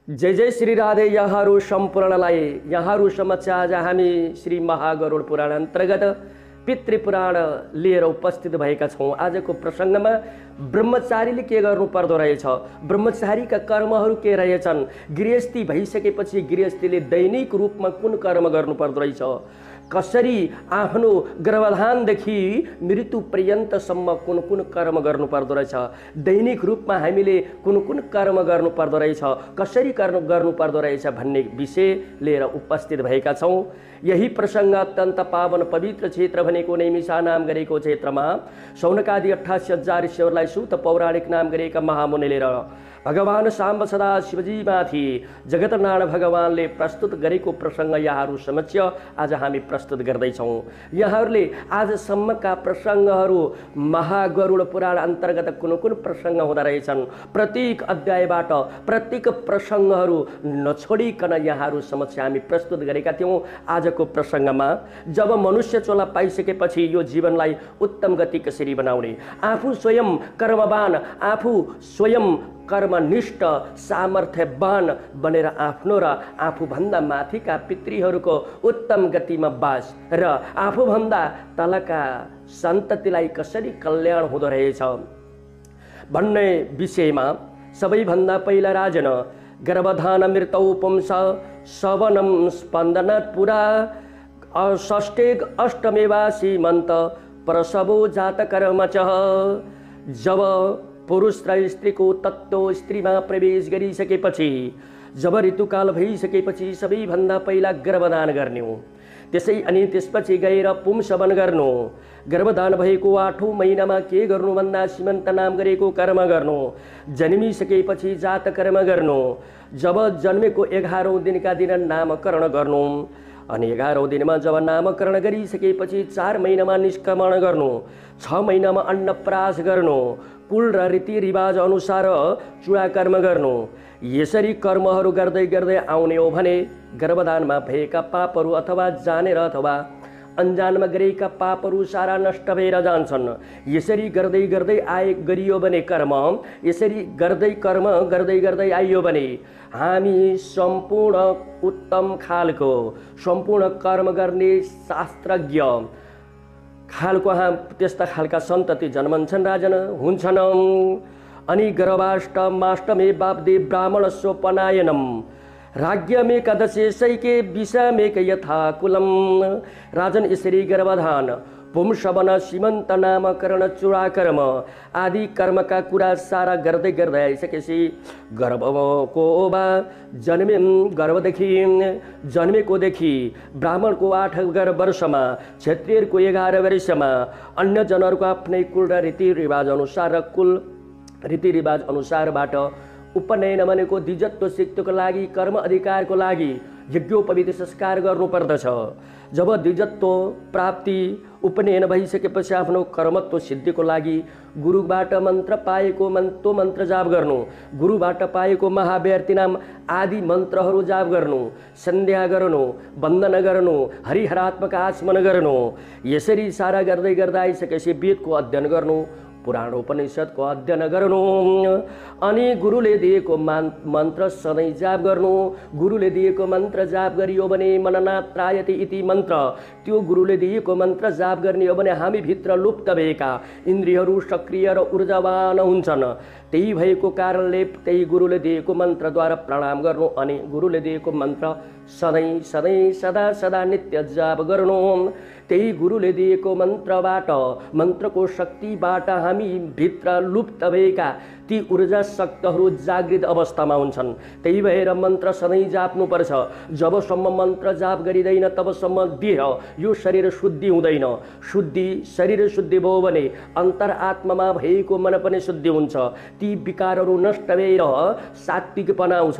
जय जय श्री राधे। यहाँहरू सम्पूर्णलाई यहाँहरू समक्ष आज हामी श्री महागरुड पुराण अन्तर्गत पितृपुराण लिएर उपस्थित भएका छौँ। आजको प्रसङ्गमा ब्रह्मचारीले के गर्नु पर्दो रहेछ, ब्रह्मचारीका कर्महरू के रहेछन्, गृहस्थी भइसकेपछि गृहस्थीले दैनिक रूपमा कुन कर्म गर्नु पर्दो रहेछ, कसरी आफ्नो गर्भधानदेखि मृत्यु पर्यन्तसम्म कुन कुन कर्म गर्नु पर्दो रहेछ, दैनिक रूपमा हामीले कुन कुन कर्म गर्नु पर्दो रहेछ, कसरी कर्म गर्नु पर्दो रहेछ भन्ने विषय लिएर उपस्थित भएका छौँ। यही प्रसङ्ग अत्यन्त पावन पवित्र क्षेत्र भनेको नैमिषा नाम गरेको क्षेत्रमा शौनकादि 88,000 ईश्वरलाई सूत पौराणिक नाम गरेका महामुनिले र भगवान साम्ब सदा शिवजीमाथि जगतनारायण भगवानले प्रस्तुत गरेको प्रसङ्ग यहाँहरू समक्ष आज हामी प्रस्तुत गर्दैछौँ। यहाँहरूले आजसम्मका प्रसङ्गहरू महागरुड पुराण अन्तर्गत कुन कुन प्रसङ्ग हुँदा रहेछन्, प्रत्येक अध्यायबाट प्रत्येक प्रसङ्गहरू नछोडिकन यहाँहरू समक्ष हामी प्रस्तुत गरेका थियौँ। आजको प्रसङ्गमा जब मनुष्य चोला पाइसकेपछि यो जीवनलाई उत्तम गति कसरी बनाउने, आफू स्वयं कर्मवान, आफू स्वयं कर्मनिष्ठ सामर्थ्यवान बनेर आफ्नो र आफूभन्दा माथिका पितृहरूको उत्तम गतिमा बास र आफूभन्दा तलका सन्ततिलाई कसरी कल्याण हुँदो रहेछ भन्ने विषयमा सबैभन्दा पहिला राजन गर्भधान मृतौ पुंस सवनं स्पन्दनात् पुरा षष्ठे अष्टमेवा सीमन्त प्रसवो जातकर्मचः। जब पुरुष र स्त्रीको तत्त्व स्त्रीमा प्रवेश गरिसकेपछि, जब ऋतुकाल भइसकेपछि सबैभन्दा पहिला गर्भदान गर्ने हो। त्यसै अनि त्यसपछि गएर पुंसवन गर्नु। गर्भदान भएको 8औं महिनामा के गर्नु भन्दा सीमन्त नाम गरेको कर्म गर्नु। जन्मिसकेपछि जात कर्म गर्नु। जब जन्मेको 11औं दिनका दिन नामकरण गर्नु अनि 11औं दिनमा जब नामकरण गरिसकेपछि 4 महिनामा निष्क्रमण गर्नु, 6 महिनामा अन्नप्राश गर्नु, कुल र रीतिरिवाज अनुसार चूडाकर्म गर्नु। यसरी कर्महरू गर्दै गर्दै आउने हो भने गर्भदानमा भएका पापहरू अथवा जानेर अथवा अन्जानमा गरेका पापहरू सारा नष्ट भएर जान्छन्। यसरी गर्दै गर्दै गरियो भने कर्म, यसरी कर्म गर्दै गर्दै आइयो भने हामी सम्पूर्ण उत्तम खालको सम्पूर्ण कर्म गर्ने शास्त्रज्ञ खालको त्यस्ता खालका सन्तति जन्मन्छन्, राजन हुन्छन्। अनि गर्भाष्टमाष्टमे बापदे ब्राह्मण सोपनायनम राज्ञमेकादशे सैके विषमेक यथा कुलम। राजन यसरी गर्भधान, पुंसवन, सीमन्त नामकरण, चूडाकर्म आदि कर्मका कुरा सारा गर्दै गर्दै आइसकेपछि गर्भको वा गर्भदेखि जन्मेकोदेखि ब्राह्मणको 8 वर्षमा, क्षत्रियको 11 वर्षमा, अन्य जनहरूको आफ्नै कुल र रीतिरिवाज अनुसार कुल रीतिरिवाज अनुसारबाट उपनयन भनेको द्विजत्व सिद्धिको लागि कर्म अधिकारको लागि यज्ञोपवीत संस्कार गर्नुपर्दछ। जब द्विजत्व प्राप्ति उपनयन भइसकेपछि आफ्नो कर्मत्व सिद्धिको लागि गुरुबाट मन्त्र पाएको मन्त्र जाप गर्नु, गुरुबाट पाएको महाव्यर्थी नाम आदि मन्त्रहरू जाप गर्नु, सन्ध्या गर्नु, वन्दन गर्नु, हरिहरात्मक आचमन गर्नु। यसरी सारा गर्दै गर्दा आइसकेपछि वेदको अध्ययन गर्नु, पुराण उपनिषदको अध्ययन गर्नु अनि गुरुले दिएको मन्त्र सधैँ जाप गर्नु। गुरुले दिएको मन्त्र जाप गरियो भने मननात् त्रायते इति मन्त्र, त्यो गुरुले दिएको मन्त्र जाप गर्ने हो भने हामी भित्र लुप्त भएका इन्द्रियहरू सक्रिय र ऊर्जावान हुन्छन्। त्यही भएको कारणले त्यही गुरुले दिएको मन्त्रद्वारा प्रणाम गर्नु अनि गुरुले दिएको मन्त्र सधैँ सधैँ सदा सदा नित्य जाप गर्नु। त्यही गुरुले दिएको मन्त्रबाट, मन्त्रको शक्तिबाट हामी भित्र लुप्त भएका ती ऊर्जा शक्तिहरू जागृत अवस्थामा हुन्छन्। त्यही भएर मन्त्र सधैँ जाप्नुपर्छ। जबसम्म मन्त्र जाप गरिँदैन तबसम्म देह यो शरीर शुद्धि हुँदैन। शरीर शुद्धि भयो भने अन्तरात्मामा भएको मन पनि शुद्धि हुन्छ। ती विकारहरू नष्ट भएर सात्विकपना आउँछ।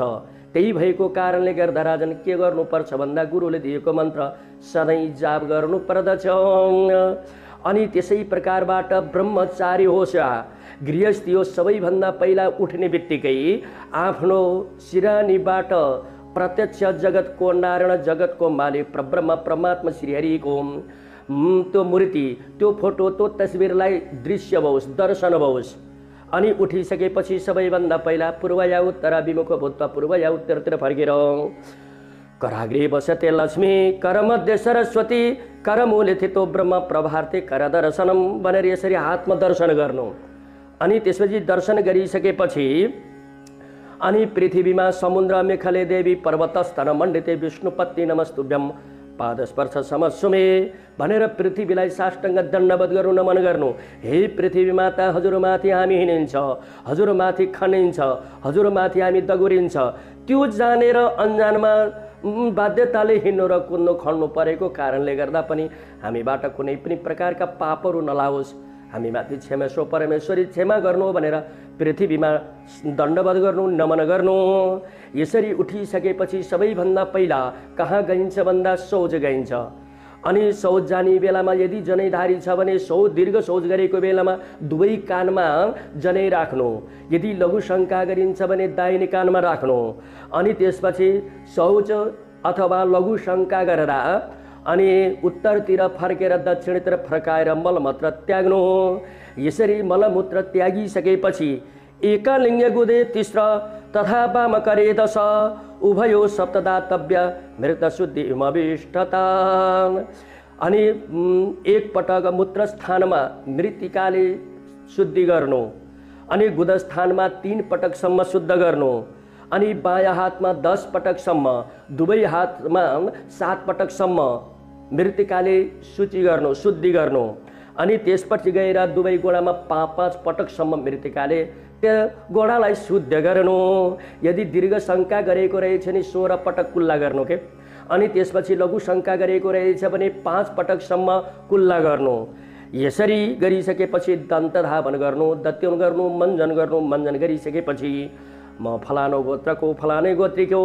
त्यही भएको कारणले गर्दा राजन के गर्नुपर्छ भन्दा गुरुले दिएको मन्त्र सधैँ जाप गर्नुपर्दछ। अनि त्यसै प्रकारबाट ब्रह्मचारी होस् या गृहस्थी होस्, सबैभन्दा पहिला उठ्ने बित्तिकै आफ्नो सिरानीबाट प्रत्यक्ष जगतको नारायण, जगतको मालिक परब्रह्म परमात्मा श्रीहरिको त्यो मूर्ति, त्यो फोटो, त्यो तस्बिरलाई दृश्य भओस्, दर्शन भओस्। अनि उठिसकेपछि सबैभन्दा पहिला पूर्व या उत्तर विमुख भूत्वा पूर्व या उत्तरतिर फर्केर कराग्रे बसते लक्ष्मी करमध्ये सरस्वती करमूले थितो ब्रह्म प्रभार्थे करदर्शनम भनेर यसरी हातमा दर्शन गर्नु। अनि त्यसपछि दर्शन गरिसकेपछि अनि पृथ्वीमा समुद्र मेखले देवी पर्वतस्तन मण्डिते विष्णुपत्नी नमस्तुभ्यम पादस्पर्श समस्सुमे भनेर पृथ्वीलाई साष्टाङ्ग दण्डवत गर्नु, नमन गर्नु। हे पृथ्वी माता, हजुरमाथि हामी हिँडिन्छ, हजुरमाथि खनिन्छ, हजुरमाथि हामी दगुरिन्छ। त्यो जानेर अन्जानमा बाध्यताले हिँड्नु र कुद्नु खड्नु परेको कारणले गर्दा पनि हामीबाट कुनै पनि प्रकारका पापहरू नलाओस्, हामीमाथि क्षमेश्वर परमेश्वरी क्षमा गर्नु भनेर पृथ्वीमा दण्डवत गर्नु, नमन गर्नु। यसरी उठिसकेपछि सबैभन्दा पहिला कहाँ गइन्छ भन्दा शौच गइन्छ। अनि शौच जाने बेलामा यदि जनैधारी छ भने दीर्घ शौच गरेको बेलामा दुवै कानमा जनै राख्नु, यदि लघु शङ्का गरिन्छ भने दाहिने कानमा राख्नु। अनि त्यसपछि शौच अथवा लघु शङ्का गरेर अनि उत्तरतिर फर्केर दक्षिणतिर फर्काएर मलमूत्र त्याग्नु। यसरी मलमूत्र त्यागिसकेपछि एकलिङ्ग गुदे तिस्र तथा वाम करे दश उभयो सप्तदातव्य मृत शुद्धिमभिष्टता। अनि एक पटक मूत्र स्थानमा मृत्तिकाले शुद्धि गर्नु, अनि गुदस्थानमा 3 पटकसम्म शुद्ध गर्नु, अनि बायाँ हातमा 10 पटकसम्म, दुवै हातमा 7 पटकसम्म मृत्तिकाले शुद्धि गर्नु। अनि त्यसपछि गएर दुवै गोडामा 5-5 पटकसम्म मृत्तिकाले त्यो गोडालाई शुद्ध गर्नु। यदि दीर्घ शङ्का गरेको रहेछ भने 16 पटक कुल्ला गर्नु के। अनि त्यसपछि लघु शङ्का गरेको रहेछ भने 5 पटकसम्म कुल्ला गर्नु। यसरी गरिसकेपछि दन्तधावन गर्नु, दत्युन गर्नु, मञ्जन गर्नु। मञ्जन गरिसकेपछि म फलानो गोत्रको फलानै गोत्रीको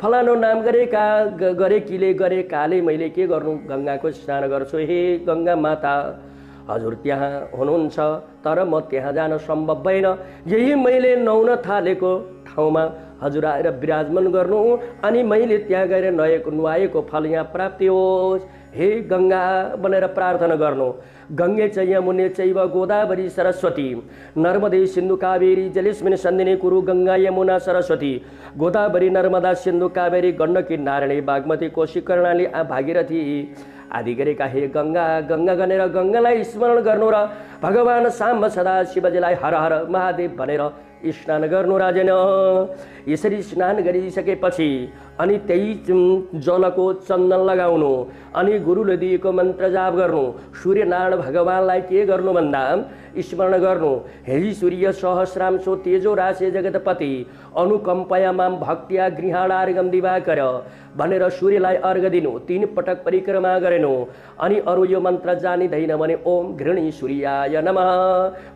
फलानो नाम गरेकीले गरेकाले मैले के गर्नु, गङ्गाको स्नान गर्छु। हे गङ्गा माता, हजुर त्यहाँ हुनुहुन्छ तर म त्यहाँ जान सम्भव भएन। यही मैले नुहाउन थालेको ठाउँमा हजुर आएर विराजमान गर्नु, अनि मैले त्यहाँ गएर नुहाएको फल यहाँ प्राप्ति होस्। हे गङ्गा भनेर प्रार्थना गर्नु। गङ्गे च यमुने चैव गोदावरी सरस्वती नर्मदे सिन्धु कावेरी जलेस्मिन् सन्धिनी कुरु गङ्गा यमुना सरस्वती गोदावरी नर्मदा सिन्धु कावेरी गण्डकी नारायणी बागमती कोशी कर्णाली भागीरथी आदि गरेका हे गङ्गा। गङ्गा गनेर गङ्गालाई स्मरण गर्नु र भगवान साम्ब सदा शिवजीलाई हर हर महादेव भनेर स्नान गर्नु राजेन। यसरी स्नान गरिसकेपछि अनि त्यही जलको चन्दन लगाउनु, अनि गुरुले दिएको मन्त्र जाप गर्नु। सूर्यनारायण भगवानलाई के गर्नु भन्दा स्मरण गर्नु। हे सूर्य सहस्रांशो तेजो राशे जगतपति अनुकम्पया माम भक्त्या गृहाणार्घम दिवाकर भनेर सूर्यलाई अर्घ दिनु। 3 पटक परिक्रमा गरेनु। अनि अरू यो मन्त्र जानिँदैन भने ओम घृणी सूर्याय नमः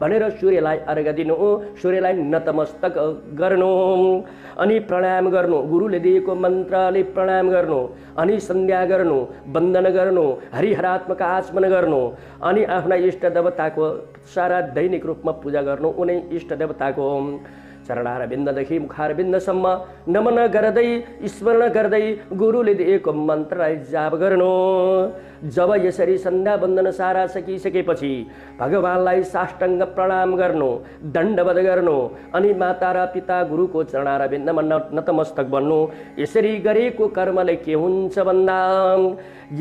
भनेर सूर्यलाई अर्घ दिनु, सूर्यलाई नतमस्तक गर्नु। अनि प्रणाम गर्नु, गुरुले दिएको मन्त्रले प्रणाम गर्नु। अनि सन्ध्या गर्नु, वन्दन गर्नु, हरिहरात्मक आचमन गर्नु। अनि आफ्ना इष्ट देवताको सारा दैनिक रूपमा पूजा गर्नु। उनै इष्ट देवताको चरणारविन्ददेखि मुखारविन्दसम्म नमन गर्दै स्मरण गर्दै गुरुले दिएको मन्त्रलाई जाप गर्नु। जब यसरी सन्ध्या वन्दन सारा सकिसकेपछि भगवानलाई साष्टाङ्ग प्रणाम गर्नु, दण्डवत गर्नु। अनि माता र पिता गुरुको चरणारविन्दमा नतमस्तक बन्नु। यसरी गरेको कर्मले के हुन्छ भन्दा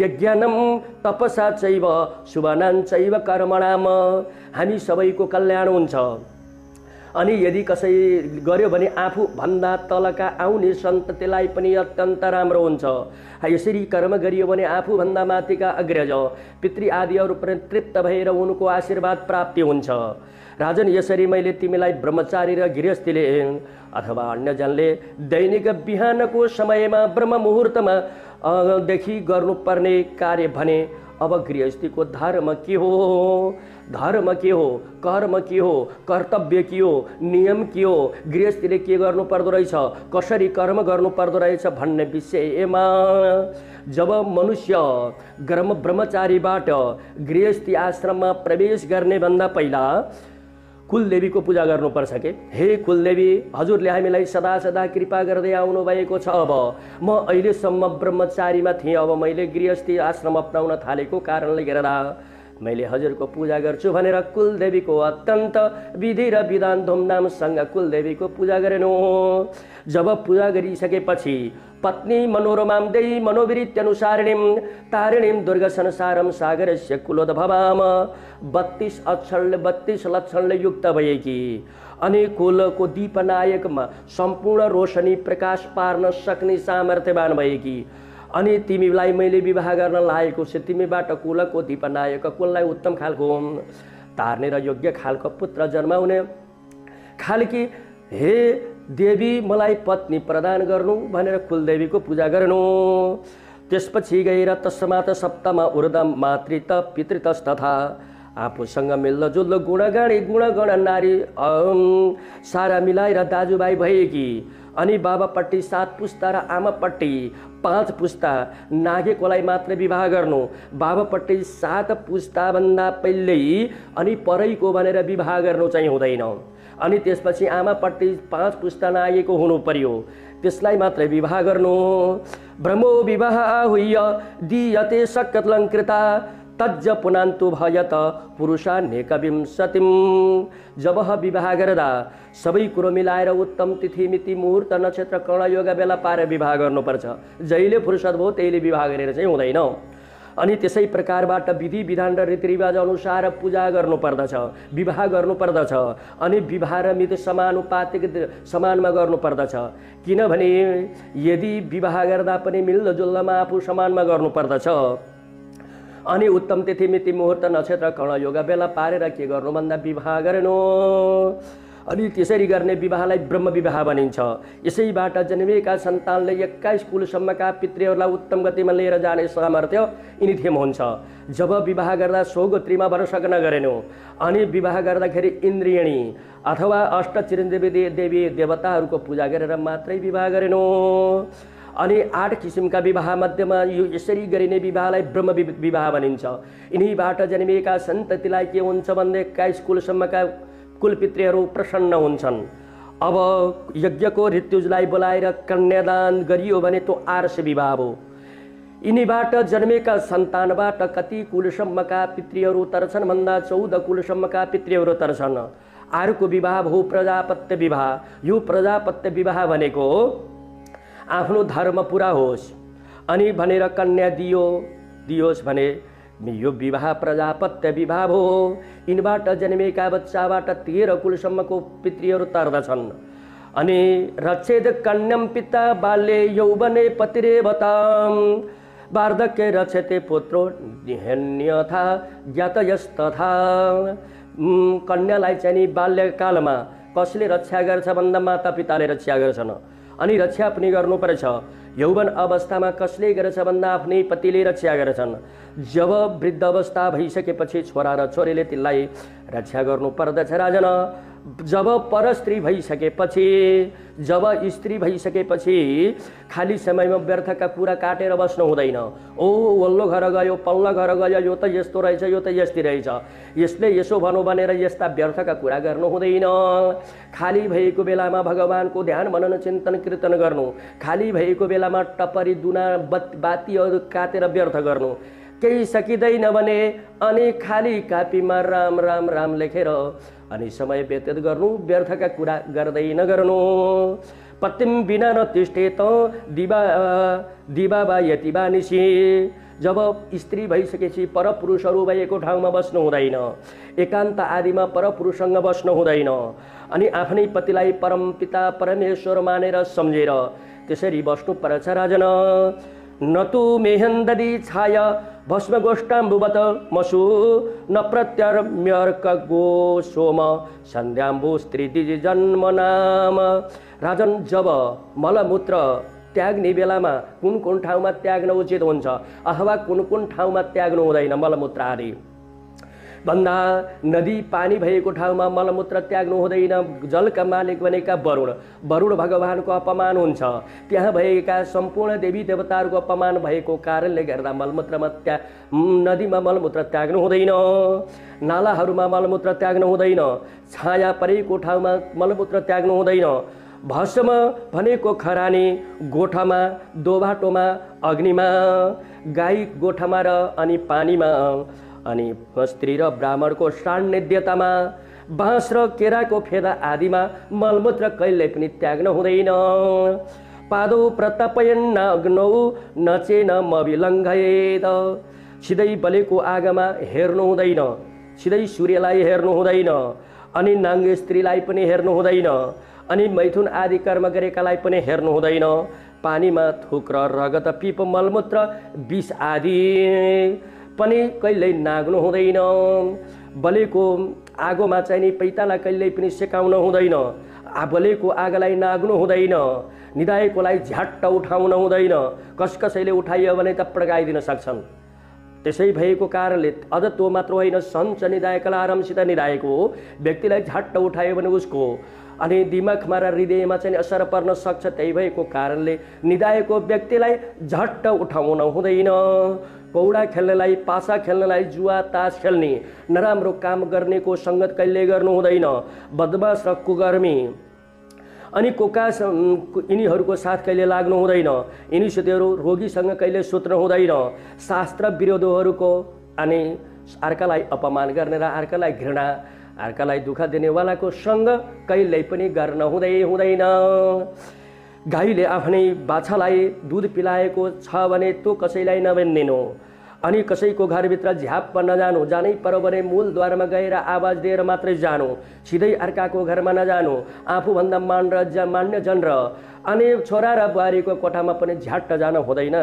यज्ञानम तपसा चैव शुभनां चैव कर्मणाम हामी सबैको कल्याण हुन्छ। अनि यदि कसै गर्यो भने आफू भन्दा तलका आउने सन्ततिलाई पनि अत्यन्त राम्रो हुन्छ। यसरी कर्म गरियो भने आफू भन्दा माथिका अग्रज पितृ आदिहरू पनि तृप्त भएर उनको आशीर्वाद प्राप्ति हुन्छ। राजन, यसरी मैले तिमीलाई ब्रह्मचारी र गृहस्थीले अथवा अन्यजनले दैनिक बिहानको समयमा ब्रह्म मुहुर्तमा देखि गर्नुपर्ने कार्य भने अब गृहस्थीको धर्म के हो, धर्म के हो, कर्म के हो, कर्तव्य के हो, नियम के हो, गृहस्थीले के गर्नु पर्दो रहेछ, कसरी कर्म गर्नु पर्दो रहेछ भन्ने विषयमा जब मनुष्य ब्रह्मचारीबाट गृहस्थी आश्रममा प्रवेश गर्ने भन्दा पहिला कुलदेवीको पूजा गर्नुपर्छ के। हे कुलदेवी, हजुरले हामीलाई सदा सदा कृपा गर्दै आउनु भएको छ। अब म अहिलेसम्म ब्रह्मचारीमा थिएँ, अब मैले गृहस्थी आश्रम अपनाउन थालेको कारणले गर्दा मैले हजुरको पूजा गर्छु भनेर कुलदेवीको अत्यन्त विधि र विधान धुमधामसँग कुलदेवीको पूजा गरेनु। जब पूजा गरिसकेपछि पत्नी मनोरमां देई मनोविरित्यनुसारिणीं तारिणीं दुर्ग संसारम सागरस्य कुलोद्भवाम 32 अक्षरले 32 लक्षणले युक्त भएकी अनि कुलको दीपनायकमा सम्पूर्ण रोशनी प्रकाश पार्न सक्ने सामर्थ्यवान भएकी अनि तिमीलाई मैले विवाह गर्न लागेको छु। तिमीबाट कुलको दीपनायक कुललाई उत्तम खालको तार्ने र योग्य खालको पुत्र जन्माउने खालकी हे देवी मलाई पत्नी प्रदान गर्नु भनेर कुलदेवीको पूजा गर्नु। त्यसपछि गएर तस्मात् सप्तमा ऊर्ध्वं मातृत पितृतस्तथा आफूसँग मिल्दोजुल्दो गुणगण नारी सारा मिलाएर दाजुभाइ भएकी अनि बाबापट्टि 7 पुस्ता र आमापट्टि 5 पुस्ता नागेकोलाई मात्र विवाह गर्नु। बाबापट्टि 7 पुस्ताभन्दा पहिल्यै अनि परैको भनेर विवाह गर्नु चाहिँ हुँदैन। अनि त्यसपछि आमापट्टि 5 पुस्ता नागेको हुनु पर्यो, त्यसलाई मात्र विवाह गर्नु। ब्रह्मो विवाह हुय दीयते सक्कतलङ्कृता तज्ज पुनान्तु भयत पुरुषान्येकविंशतिम्। जब विवाह गर्दा सबै कुरो मिलाएर उत्तम तिथि मिति मुहूर्त नक्षत्र कर्णयोग बेला पारेर विवाह गर्नुपर्छ। जहिले फुर्सद भयो त्यहीले विवाह गरेर चाहिँ हुँदैन। अनि त्यसै प्रकारबाट विधि विधान र रीतिरिवाज अनुसार पूजा गर्नुपर्दछ, विवाह गर्नुपर्दछ। अनि विवाह र मिति समानुपातिक समानमा गर्नुपर्दछ। किनभने यदि विवाह गर्दा पनि मिल्दोजुल्दोमा आफू समानमा गर्नुपर्दछ। अनि उत्तम तिथि मिति मुहूर्त नक्षत्र कर्णयोग बेला पारेर के गर्नु भन्दा विवाह गर्नु। अनि त्यसरी गर्ने विवाहलाई ब्रह्म विवाह भनिन्छ। यसैबाट जन्मिएका सन्तानले 21 कुलसम्मका पितृहरूलाई उत्तम गतिमा लिएर जाने सामर्थ्य यिनीथेम हुन्छ। जब विवाह गर्दा सौगोत्रीमा वर्षक नगरेनु अनि विवाह गर्दाखेरि इन्द्रियणी अथवा अष्ट चिरञ्जीवी देवी देवताहरूको पूजा गरेर मात्रै विवाह गरेनु। अनि 8 किसिमका विवाह मध्येमा यो यसरी गरिने विवाहलाई ब्रह्म विवाह भनिन्छ। यिनीबाट जन्मिएका सन्ततिलाई के हुन्छ भन्दा 21 कुलसम्मका कुलपितृहरू प्रसन्न हुन्छन्। अब यज्ञको ऋतुजलाई बोलाएर कन्यादान गरियो भने त्यो आर्ष विवाह हो। यिनीबाट जन्मेका सन्तानबाट कति कुलसम्मका पितृहरू तर्छन् भन्दा 14 कुलसम्मका पितृहरू तर्छन्। अर्को विवाह हो प्रजापत्य विवाह। यो प्रजापत्य विवाह भनेको आफ्नो धर्म पुरा होस् अनि भनेर कन्या दियोस् भने यो विवाह प्रजापत्य विवाह हो। यिनबाट जन्मेका बच्चाबाट 13 कुलसम्मको पितृहरू तर्दछन्। अनि रक्षेद कन्यम पिता बाल्ये यौवने पतिरेवताम वार्धक्ये रक्षते पुत्रो निहन्यथा ज्ञातयस्तथा। कन्यालाई चाहिँ बाल्यकालमा कसले रक्षा गर्छ भन्दा माता पिताले रक्षा गर्छन्। अनि रक्षा पनि गर्नुपर्छ। यौवन अवस्थामा कसले गर्छ भन्दा आफ्नै पतिले रक्षा गर्छन्। जब वृद्ध अवस्था भइसकेपछि छोरा र छोरीले तिनलाई रक्षा गर्नुपर्दछ राजन। जब परस्त्री भइसकेपछि जब स्त्री भइसकेपछि खाली समयमा व्यर्थका कुरा काटेर बस्नु हुँदैन। ओ वल्लो घर गयो पल्लो घर गयो यो त यस्तो रहेछ यो त यस्ती रहेछ यसले यसो भनौँ भनेर यस्ता व्यर्थका कुरा गर्नु हुँदैन। खाली भएको बेलामा भगवानको ध्यान मनन चिन्तन कीर्तन गर्नु। खाली भएको बेलामा टपरी दुना बातीहरू काटेर व्यर्थ गर्नु केही सकिँदैन भने अनि खाली कापीमा राम राम राम लेखेर अनि समय व्यतीत गर्नु। व्यर्थका कुरा गर्दै नगर्नु। पतिम बिना न तिष्ठेत दिवा वा यति वा निशी। जब स्त्री भइसकेपछि परपुरुषहरू भएको ठाउँमा बस्नु हुँदैन। एकान्त आदिमा परपुरुषसँग बस्नु हुँदैन। अनि आफ्नै पतिलाई परम पिता परमेश्वर मानेर सम्झेर त्यसरी बस्नु पर्छ राजन। न तु मेहन्ददी छाय भस्म गोष्ठाम्बुवत मसु न प्रत्यर्म्यर्क गो सोम सन्ध्याम्बु स्त्री दिजी जन्म नाम। राजन जब मलमूत्र त्याग्ने बेलामा कुन ठाउँमा त्याग्न उचित हुन्छ अथवा कुन ठाउँमा त्याग्नु हुँदैन मलमूत्र आदि भन्दा नदी पानी भएको ठाउँमा मलमूत्र त्याग्नु हुँदैन। जलका मालिक बनेका वरुण भगवानको अपमान हुन्छ। त्यहाँ भएका सम्पूर्ण देवी देवताहरूको अपमान भएको कारणले गर्दा नदीमा मलमूत्र त्याग्नु हुँदैन। नालाहरूमा मलमूत्र त्याग्नु हुँदैन। छाया परेको ठाउँमा मलमूत्र त्याग्नु हुँदैन। भस्म भनेको खरानी गोठामा दोबाटोमा अग्निमा गाई गोठामा र अनि पानीमा अनि स्त्री र ब्राह्मणको सान्निध्यतामा बाँस र केराको फेदा आदिमा मलमूत्र कहिल्यै पनि त्याग्न हुँदैन। पादौ प्रतापयन् अग्नौ नचेन मविलङ्घयेत। सिधै बलेको आगोमा हेर्नु हुँदैन, सिधै सूर्यलाई हेर्नु हुँदैन, अनि नाङ्गे स्त्रीलाई पनि हेर्नु हुँदैन, अनि मैथुन आदि कर्म गरेकालाई पनि हेर्नु हुँदैन। पानीमा थुक र रगत पिप मलमूत्र विष आदि पनि कहिल्यै नाग्नु हुँदैन। बलेको आगोमा चाहिँ नि पैताला कहिल्यै पनि सेकाउन हुँदैन, बलेको आगोलाई नाग्नु हुँदैन, निदाएकोलाई झ्याट्ट उठाउन हुँदैन। कसैले उठाइयो भने त पड्काइदिन सक्छन्। त्यसै भएको कारणले अझ त्यो मात्र होइन, सञ्च निदाएकोलाई आरामसित निदाएको व्यक्तिलाई झ्याट्ट उठायो भने उसको अनि दिमागमा र हृदयमा चाहिँ असर पर्न सक्छ। त्यही भएको कारणले निदाएको व्यक्तिलाई झट्ट उठाउन हुँदैन। पौडा खेल्नेलाई, पासा खेल्नेलाई, जुवा तास खेल्ने, नराम्रो काम गर्नेको सङ्गत कहिल्यै गर्नु हुँदैन। बदमास र कुकर्मी अनि कोकास यिनीहरूको साथ कहिले लाग्नु हुँदैन। यिनीहरू रोगीसँग कहिले सुत्नु हुँदैन। शास्त्र विरोधीहरूको अनि अर्कालाई अपमान गर्ने र अर्कालाई घृणा, अर्कालाई दुःख दिनेवालाको सँग कहिल्यै पनि गर्न हुँदैन। गाईले आफ्नै बाछालाई दुध पिलाएको छ भने त्यो कसैलाई नभनिदिनु, अनि कसैको घरभित्र झ्याप्प नजानु। जानै पर्यो भने मूलद्वारमा गएर आवाज दिएर मात्रै जानु, सिधै अर्काको घरमा नजानु। आफूभन्दा मान्य जन र अनि छोरा र बुहारीको कोठामा पनि झ्याट्ट जान हुँदैन।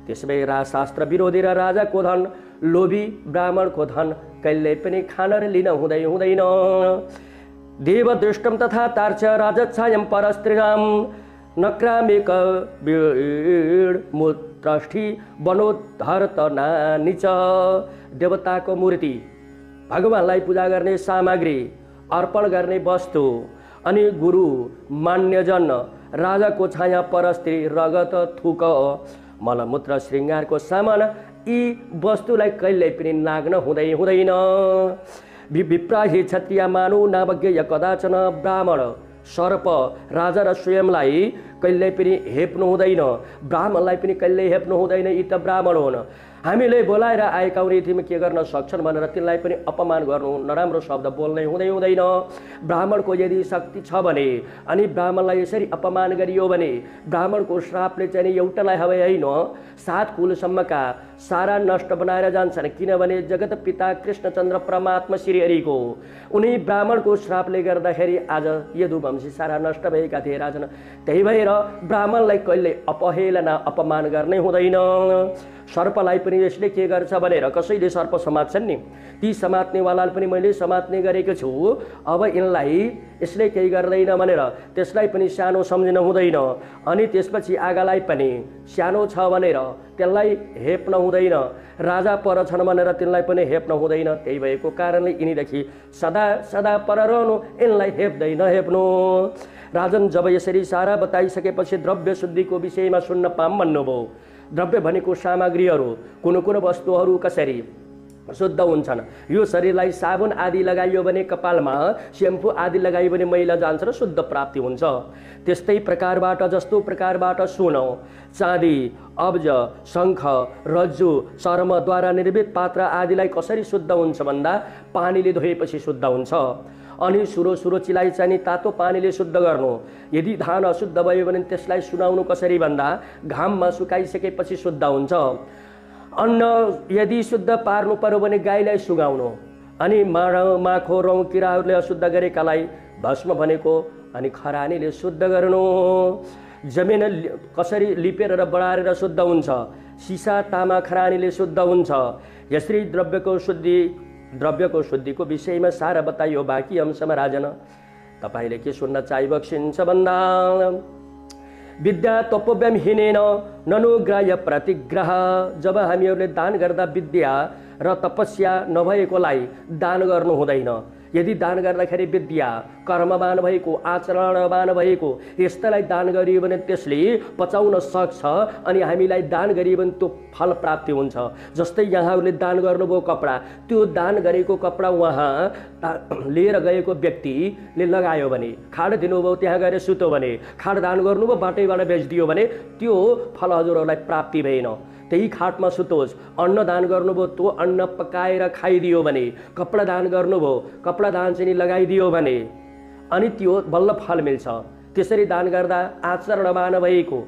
त्यसमै शास्त्र विरोधी र राजाको धन, लोभी ब्राह्मणको धन कहिल्यै पनि खान र लिन हुँदैन। देवदृष्टम तथा तार्च राजच्छायम परस्त्रीणाम नक्रामेक मूत्रष्ठी बनोद्धर तनानि च। देवताको मूर्ति, भगवानलाई पूजा गर्ने सामग्री, अर्पण गर्ने वस्तु, अनि गुरु, मान्यजन, राजाको छाया, परस्त्री, रगत, थुक, मलमूत्र, श्रृङ्गारको सामान, यी वस्तुलाई कहिल्यै पनि नाग्न हुँदैन। विप्राही क्षत्रिय मानु नावज्ञ कदाचन। ब्राह्मण, सर्प, राजा र स्वयंलाई कहिल्यै पनि हेप्नु हुँदैन। ब्राह्मणलाई पनि कहिल्यै हेप्नु हुँदैन। यी त ब्राह्मण हुन्। हामीले बोलाएर आएका उनीहरूमा के गर्न सक्छन् भनेर तिनलाई पनि अपमान गर्नु, नराम्रो शब्द बोल्नै हुँदैन। ब्राह्मणको यदि शक्ति छ भने अनि ब्राह्मणलाई यसरी अपमान गरियो भने ब्राह्मणको श्रापले चाहिँ एउटालाई होइन 7 कुलसम्मका सारा नष्ट बनाएर जान्छन्। किनभने जगत पिता कृष्णचन्द्र परमात्मा श्री हरिको उनी ब्राह्मणको श्रापले गर्दाखेरि आज यदुवंशी सारा नष्ट भएका थिए राजन। त्यही भएर ब्राह्मणलाई कहिल्यै अपहेलना अपमान गर्नै हुँदैन। सर्पलाई पनि यसले के गर्छ भनेर कसैले सर्प समात्छन् नि, ती समात्नेवालाले पनि मैले समात्ने गरेको छु, अब यिनलाई यसले केही गर्दैन भनेर त्यसलाई पनि सानो सम्झिन हुँदैन। अनि त्यसपछि आगालाई पनि सानो छ भनेर त्यसलाई हेप्न हुँदैन। राजा पर छन् भनेर तिनलाई पनि हेप्न हुँदैन। त्यही भएको कारणले यिनीदेखि सदा सदा पर रहनु, यिनलाई हेप्दै नहेप्नु। राजन जब यसरी सारा बताइसकेपछि द्रव्य शुद्धिको विषयमा सुन्न पाम भन्नुभयो। द्रव्य भनेको सामग्रीहरू, कुन वस्तुहरू कसरी शुद्ध हुन्छन्। यो शरीरलाई साबुन आदि लगाइयो भने, कपालमा स्याम्पू आदि लगाइयो भने मैला जान्छ र शुद्ध प्राप्ति हुन्छ। त्यस्तै प्रकारबाट जस्तो प्रकारबाट सोन, चाँदी, अब्ज, शङ्ख, रज्जु, चर्मद्वारा निर्मित पात्र आदिलाई कसरी शुद्ध हुन्छ भन्दा पानीले धोएपछि शुद्ध हुन्छ। अनि सुरो चिलाइ चाहिँ तातो पानीले शुद्ध गर्नु। यदि धान अशुद्ध भयो भने त्यसलाई सुनाउनु कसरी भन्दा घाममा सुकाइसकेपछि शुद्ध हुन्छ। अन्न यदि शुद्ध पार्नु पर्यो भने गाईलाई सुगाउनु। अनि माखो रौँ किराहरूले अशुद्ध गरेकालाई भस्म भनेको अनि खरानीले शुद्ध गर्नु। जमिन कसरी लिपेर र बढारेर शुद्ध हुन्छ। सिसा, तामा, खरानीले शुद्ध हुन्छ। यसरी द्रव्यको शुद्धिको विषयमा सारा बताइयो। बाँकी अंशमा राजन तपाईँले के सुन्न चाहिबक्सिन्छ भन्दा विद्या तपोव्यम हिनेन ननुग्राह्य प्रतिग्रह। जब हामीहरूले दान गर्दा विद्या र तपस्या नभएकोलाई दान गर्नु हुँदैन। यदि दान गर्दाखेरि विद्या, कर्मवान भएको, आचरणवान भएको यस्तालाई दान गरियो भने त्यसले पचाउन सक्छ अनि हामीलाई दान गरियो भने त्यो फल प्राप्ति हुन्छ। जस्तै यहाँहरूले दान गर्नुभयो कपडा, त्यो दान गरेको कपडा वहाँ लिएर गएको व्यक्तिले लगायो भने, खाड दिनुभयो त्यहाँ गएर सुत्यो भने, खाड दान गर्नुभयो बाटैबाट बेचिदियो भने त्यो फल हजुरहरूलाई प्राप्ति भएन। त्यही खाटमा सुतोस्। अन्न दान गर्नुभयो, त्यो अन्न पकाएर खाइदियो भने, कपडा दान गर्नुभयो, कपडा दान चाहिँ लगाइदियो भने अनि त्यो बल्ल फल मिल्छ। त्यसरी दान गर्दा आचरणमान भएको,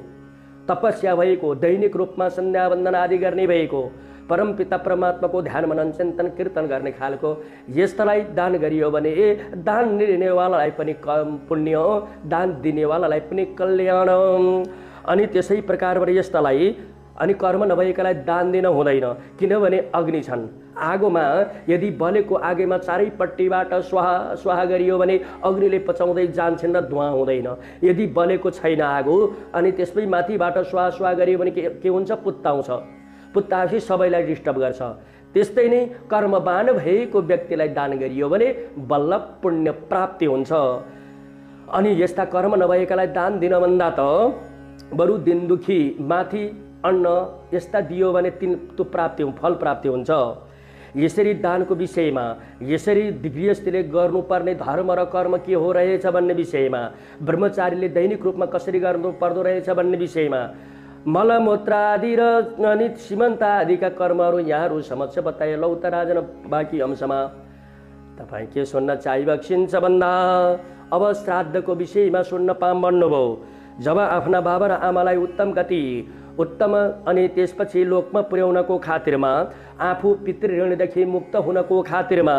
तपस्या भएको, दैनिक रूपमा सन्ध्या वन्दन आदि गर्ने भएको, परमपिता परमात्माको ध्यान मनन चिन्तन कीर्तन गर्ने खालको यस्तालाई दान गरियो भने दान लिनेवालालाई पनि पुण्य हो, दान दिनेवालालाई पनि कल्याण। अनि त्यसै प्रकारबाट यस्तालाई अनि कर्म नभएकालाई दान दिन हुँदैन, किनभने अग्नि छन्। आगोमा यदि बलेको आगोमा चारैपट्टिबाट स्वाहा स्वाहा गरियो भने अग्निले पचाउँदै जान्छन् र धुवाँ हुँदैन। यदि बलेको छैन आगो अनि त्यसमै माथिबाट स्वाहा स्वाहा गरियो भने के हुन्छ? पुत्ताउँछ। पुत्ताएपछि सबैलाई डिस्टर्ब गर्छ। त्यस्तै नै कर्मवान भएको व्यक्तिलाई दान गरियो भने बल्ल पुण्य प्राप्ति हुन्छ। अनि यस्ता कर्म नभएकालाई दान दिनभन्दा त बरु दिन दुखी माथि अन्न यस्ता दियो भने त्यो प्राप्ति फल प्राप्ति हुन्छ। यसरी दानको विषयमा, यसरी गृहस्थीले गर्नुपर्ने धर्म र कर्म के हो रहेछ भन्ने विषयमा, ब्रह्मचारीले दैनिक रूपमा कसरी गर्नु पर्दो रहेछ भन्ने विषयमा मलमूत्र आदि र अनि सीमन्त आदिका कर्महरू यहाँहरू समक्ष बताए। लौ त राजन बाँकी अंशमा तपाईँ के सुन्न चाहिबक्सिन्छ भन्दा अब श्राद्धको विषयमा सुन्न पाम भन्नुभयो। जब आफ्ना बाबा र आमालाई उत्तम गति, उत्तम अनि त्यसपछि लोकमा पुर्याउनको खातिरमा, आफू पितृऋणदेखि मुक्त हुनको खातिरमा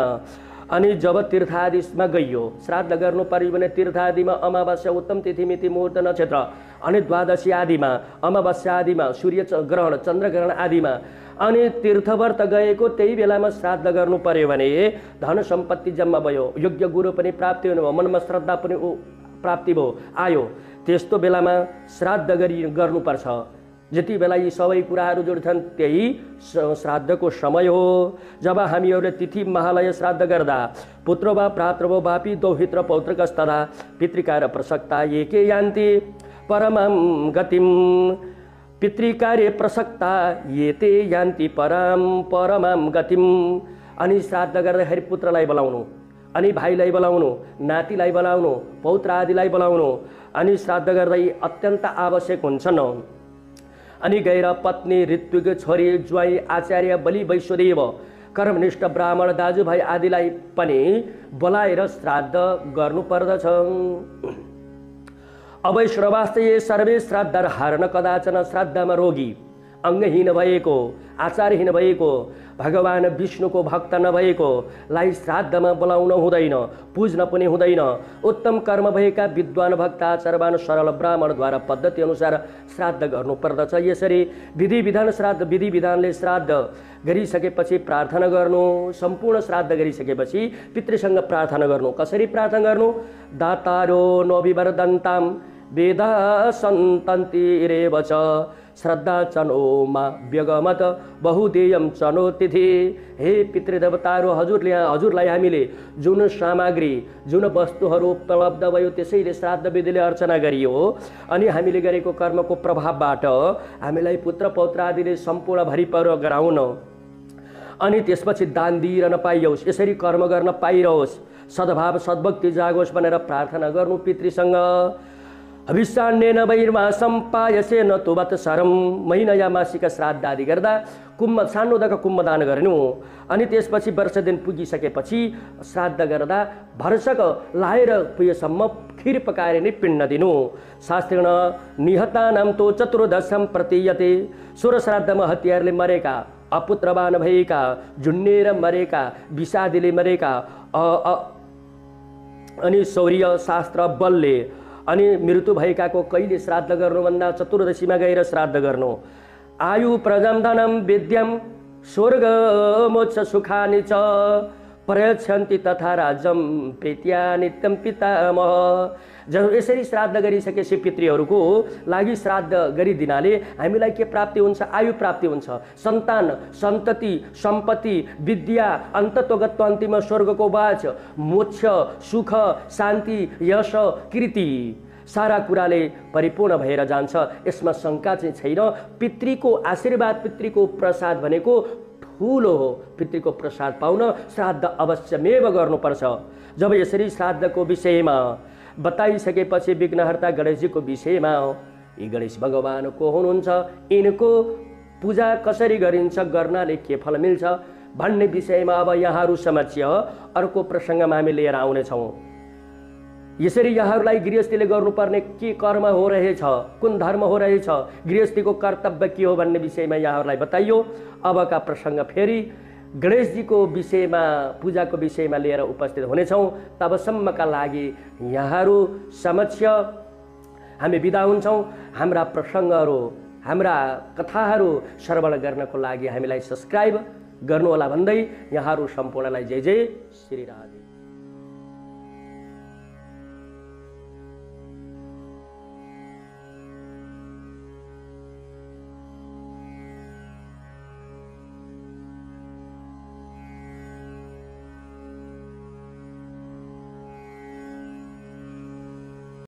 अनि जब तीर्थादिमा गइयो, श्राद्ध गर्नु पर्यो भने तीर्थादिमा अमावास्या, उत्तम तिथि मिति मुहूर्त नक्षत्र अनि द्वादशी आदिमा, अमावास्या आदिमा, सूर्य ग्रहण, चन्द्रग्रहण आदिमा अनि तीर्थव्रत गएको त्यही बेलामा श्राद्ध गर्नु पर्यो भने धन सम्पत्ति जम्मा भयो, योग्य गुरु पनि प्राप्ति हुनुभयो, मनमा श्रद्धा पनि प्राप्ति भयो आयो। त्यस्तो बेलामा श्राद्ध गर्नुपर्छ। जति बेला यी सबै कुराहरू जोड्छन् त्यही श्राद्धको समय हो। जब हामीहरूले तिथि महालय श्राद्ध गर्दा पुत्र वा भ्रातृ वा बापी दौहित्र पौत्रकस्तथा पितृकार्य प्रसक्ता एके यान्ति परमां गतिम, पितृकार्य प्रसक्ता एते यान्ति परमां गतिम। अनि श्राद्ध गर्दाखेरि पुत्रलाई बोलाउनु, अनि भाइलाई बोलाउनु, नातिलाई बोलाउनु, पौत्र आदिलाई बोलाउनु अनि श्राद्ध गर्दै अत्यन्त आवश्यक हुन्छन्। अनि गएर पत्नी, ऋत्विक, छोरी, ज्वाइँ, आचार्य, बलि, वैश्वदेव, कर्मनिष्ठ ब्राह्मण दाजुभाइ आदिलाई पनि बोलाएर श्राद्ध गर्नुपर्दछ। अवैश्रवास्ते सर्वे श्राद्धर्हार न कदाचन। श्राद्धमा रोगी, अङ्गहीन भएको, आचारहीन भएको, भगवान विष्णुको भक्त नभएकोलाई श्राद्धमा बोलाउन हुँदैन, पुज्न पनि हुँदैन। उत्तम कर्म भएका विद्वान भक्त आचारवान सरल ब्राह्मणद्वारा पद्धति अनुसार श्राद्ध गर्नुपर्दछ। यसरी विधि विधान श्राद्ध, विधि विधानले श्राद्ध गरिसकेपछि प्रार्थना गर्नु। सम्पूर्ण श्राद्ध गरिसकेपछि पितृसँग प्रार्थना गर्नु। कसरी प्रार्थना गर्नु? दातारो नोभिवर्धन्तां वेदा सन्तन्तिरेव च श्रद्धा चनो मा व्यगमत बहुदेयम चनो तिथि। हे पितृदेवताहरू, हजुरलाई हामीले जुन सामग्री, जुन वस्तुहरू उपलब्ध भयो त्यसैले श्राद्ध विधिले अर्चना गरियो। अनि हामीले गरेको कर्मको प्रभावबाट हामीलाई पुत्र पौत्र आदिले सम्पूर्ण भरिपर गराउन अनि त्यसपछि दान दिइरहन पाइयोस्, यसरी कर्म गर्न पाइरहोस्, सद्भाव सद्भक्ति जागोस् भनेर प्रार्थना गर्नु पितृसँग। अभिषाण्येन वैर्मासं पायसेन तुवत् शरम। महिना या मासिक श्राद्ध आदि गर्दा कुम्भ, सानोदका कुम्भ दान गर्नु। अनि त्यसपछि वर्ष दिन पुगिसकेपछि श्राद्ध गर्दा भरसक लाएर पुगेसम्म खिर पकाएर नै पिण्ड दिनु। शास्त्रेण निहतानां तो चतुर्दशं प्रतीयते। 16 श्राद्धमा हतियारले मरेका, अपुत्रवान भएका, झुन्नेर मरेका, विषादीले मरेका अनि शौर्य शास्त्र बलले अनि मृत्यु भएकाको कहिले श्राद्ध गर्नुभन्दा चतुर्दशीमा गएर श्राद्ध गर्नु। आयु प्रजम धनम विद्यम स्वर्ग मोक्ष सुखानि च प्रयच्छन्ति तथा राज्यम प्रीत्या नित्यम पितामह। जब यसरी श्राद्ध गरिसकेपछि पितृहरूको लागि श्राद्ध गरिदिनाले हामीलाई के प्राप्ति हुन्छ? आयु प्राप्ति हुन्छ, सन्तान, सन्तति, सम्पत्ति, विद्या, अन्तत्वगत अन्तिम स्वर्गको वाच, मोक्ष, सुख, शान्ति, यश, कीर्ति सारा कुराले परिपूर्ण भएर जान्छ। यसमा शङ्का चाहिँ छैन। पितृको आशीर्वाद, पितृको प्रसाद भनेको ठुलो हो। पितृको प्रसाद पाउन श्राद्ध अवश्यमेव गर्नुपर्छ। जब यसरी श्राद्धको विषयमा बताइसकेपछि विघ्नहर्ता गणेशजीको विषयमा, यी गणेश भगवान को हुनुहुन्छ, यिनको पूजा कसरी गरिन्छ, गर्नाले के फल मिल्छ भन्ने विषयमा अब यहाँहरू समक्ष अर्को प्रसङ्गमा हामी लिएर आउनेछौँ। यसरी यहाँहरूलाई गृहस्थीले गर्नुपर्ने के कर्म हो रहेछ, कुन धर्म हो रहेछ, गृहस्थीको कर्तव्य के हो भन्ने विषयमा यहाँहरूलाई बताइयो। अबका प्रसङ्ग फेरि गणेशजीको विषयमा, पूजाको विषयमा लिएर उपस्थित हुनेछौँ। तबसम्मका लागि यहाँहरू समक्ष हामी बिदा हुन्छौँ। हाम्रा प्रसङ्गहरू, हाम्रा कथाहरू श्रवण गर्नको लागि हामीलाई सब्सक्राइब गर्नुहोला भन्दै यहाँहरू सम्पूर्णलाई जय जय श्री राधे।